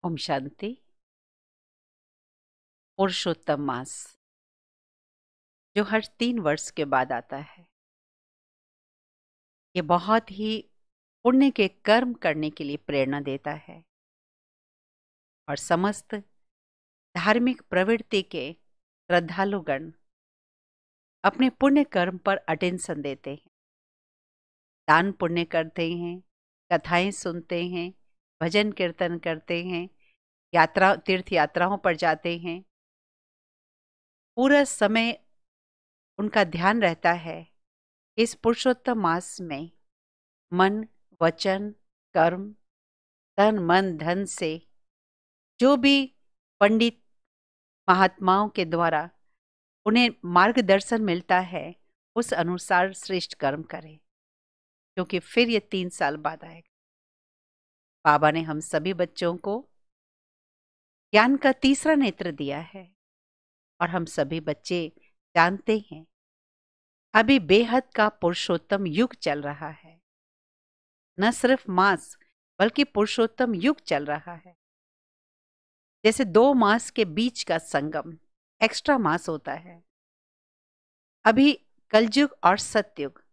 ओम शांति। पुरुषोत्तम मास जो हर 3 वर्ष के बाद आता है, ये बहुत ही पुण्य के कर्म करने के लिए प्रेरणा देता है और समस्त धार्मिक प्रवृत्ति के श्रद्धालुगण अपने पुण्य कर्म पर अटेंशन देते हैं, दान पुण्य करते हैं, कथाएं सुनते हैं, भजन कीर्तन करते हैं, तीर्थ यात्राओं पर जाते हैं। पूरा समय उनका ध्यान रहता है इस पुरुषोत्तम मास में मन, वचन, कर्म, तन मन धन से जो भी पंडित महात्माओं के द्वारा उन्हें मार्गदर्शन मिलता है, उस अनुसार श्रेष्ठ कर्म करें, क्योंकि फिर ये 3 साल बाद आएगा। बाबा ने हम सभी बच्चों को ज्ञान का तीसरा नेत्र दिया है और हम सभी बच्चे जानते हैं अभी बेहद का पुरुषोत्तम युग चल रहा है। न सिर्फ मास बल्कि पुरुषोत्तम युग चल रहा है। जैसे 2 मास के बीच का संगम एक्स्ट्रा मास होता है, अभी कलयुग और सतयुग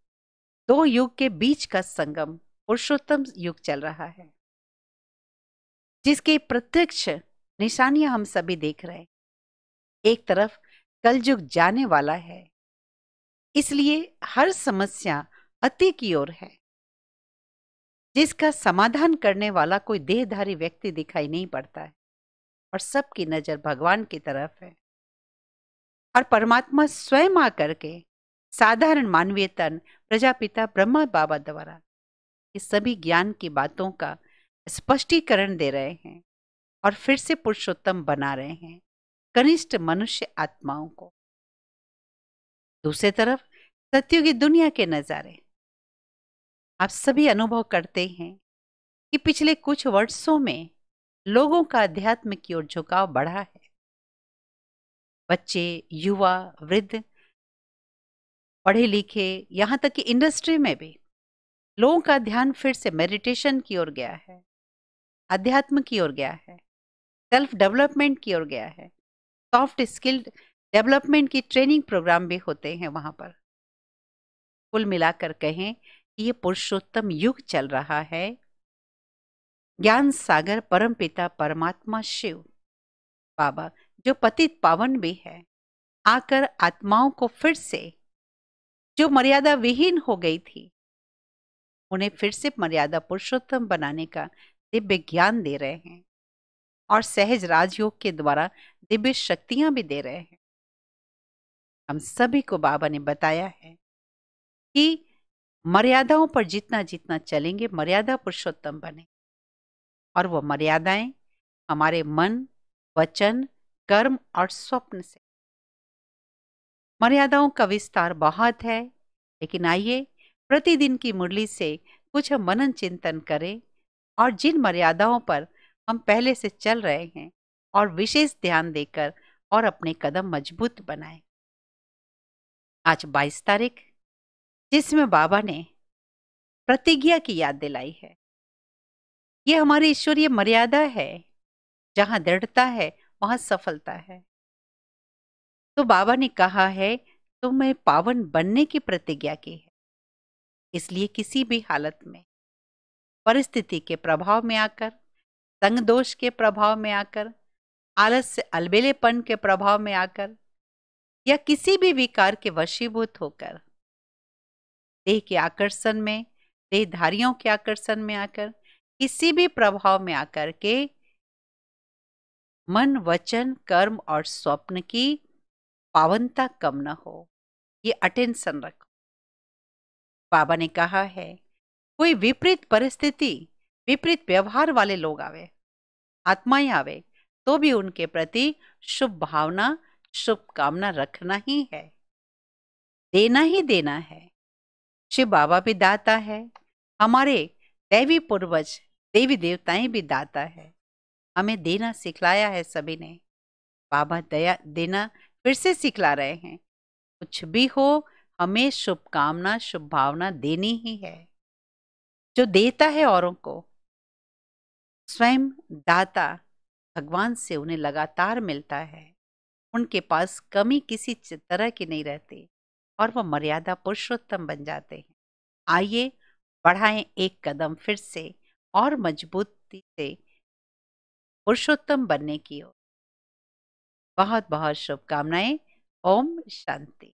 2 युग के बीच का संगम पुरुषोत्तम युग चल रहा है, जिसके प्रत्यक्ष निशानियां हम सभी देख रहे हैं। एक तरफ कलयुग जाने वाला है, इसलिए हर समस्या अति की ओर है, जिसका समाधान करने वाला कोई देहधारी व्यक्ति दिखाई नहीं पड़ता है और सबकी नजर भगवान की तरफ है। और परमात्मा स्वयं आकर के साधारण मानवीय तन प्रजापिता ब्रह्मा बाबा द्वारा इस सभी ज्ञान की बातों का स्पष्टीकरण दे रहे हैं और फिर से पुरुषोत्तम बना रहे हैं कनिष्ठ मनुष्य आत्माओं को। दूसरी तरफ सत्युगी दुनिया के नजारे आप सभी अनुभव करते हैं कि पिछले कुछ वर्षों में लोगों का अध्यात्म की ओर झुकाव बढ़ा है। बच्चे, युवा, वृद्ध, पढ़े लिखे, यहां तक कि इंडस्ट्री में भी लोगों का ध्यान फिर से मेडिटेशन की ओर गया है, अध्यात्म की ओर गया है, सेल्फ डेवलपमेंट की ओर गया है। सॉफ्ट स्किल डेवलपमेंट की ट्रेनिंग प्रोग्राम भी होते हैं वहां पर। कुल मिलाकर कहें कि ये पुरुषोत्तम युग चल रहा है। ज्ञान सागर परमपिता परमात्मा शिव बाबा, जो पतित पावन भी है, आकर आत्माओं को फिर से, जो मर्यादा विहीन हो गई थी, उन्हें फिर से मर्यादा पुरुषोत्तम बनाने का दिव्य ज्ञान दे रहे हैं और सहज राजयोग के द्वारा दिव्य शक्तियां भी दे रहे हैं। हम सभी को बाबा ने बताया है कि मर्यादाओं पर जितना जितना चलेंगे मर्यादा पुरुषोत्तम बने, और वो मर्यादाएं हमारे मन, वचन, कर्म और स्वप्न से। मर्यादाओं का विस्तार बहुत है, लेकिन आइए प्रतिदिन की मुरली से कुछ हम मनन चिंतन करें और जिन मर्यादाओं पर हम पहले से चल रहे हैं और विशेष ध्यान देकर और अपने कदम मजबूत बनाएं। आज 22 तारीख, जिसमें बाबा ने प्रतिज्ञा की याद दिलाई है। यह हमारी ईश्वरीय मर्यादा है, जहां दृढ़ता है वहां सफलता है। तो बाबा ने कहा है तुम्हें पावन बनने की प्रतिज्ञा की है, इसलिए किसी भी हालत में, परिस्थिति के प्रभाव में आकर, संग दोष के प्रभाव में आकर, आलस्य अलबेलेपन के प्रभाव में आकर, या किसी भी विकार के वशीभूत होकर, देह के आकर्षण में, देहधारियों के आकर्षण में आकर, किसी भी प्रभाव में आकर के मन, वचन, कर्म और स्वप्न की पावनता कम न हो, ये अटेंशन रखो। बाबा ने कहा है कोई विपरीत परिस्थिति, विपरीत व्यवहार वाले लोग आवे, आत्माएं आवे, तो भी उनके प्रति शुभ भावना, शुभकामना रखना ही है, देना ही देना है। शिव बाबा भी दाता है, हमारे दैवी पूर्वज देवी देवताएं भी दाता है। हमें देना सिखलाया है सभी ने। बाबा दया देना फिर से सिखला रहे हैं। कुछ भी हो, हमें शुभकामना, शुभ भावना देनी ही है। जो देता है औरों को, स्वयं दाता भगवान से उन्हें लगातार मिलता है, उनके पास कमी किसी तरह की नहीं रहती और वह मर्यादा पुरुषोत्तम बन जाते हैं। आइए बढ़ाएं एक कदम फिर से और मजबूती से पुरुषोत्तम बनने की ओर। बहुत बहुत शुभकामनाएं। ओम शांति।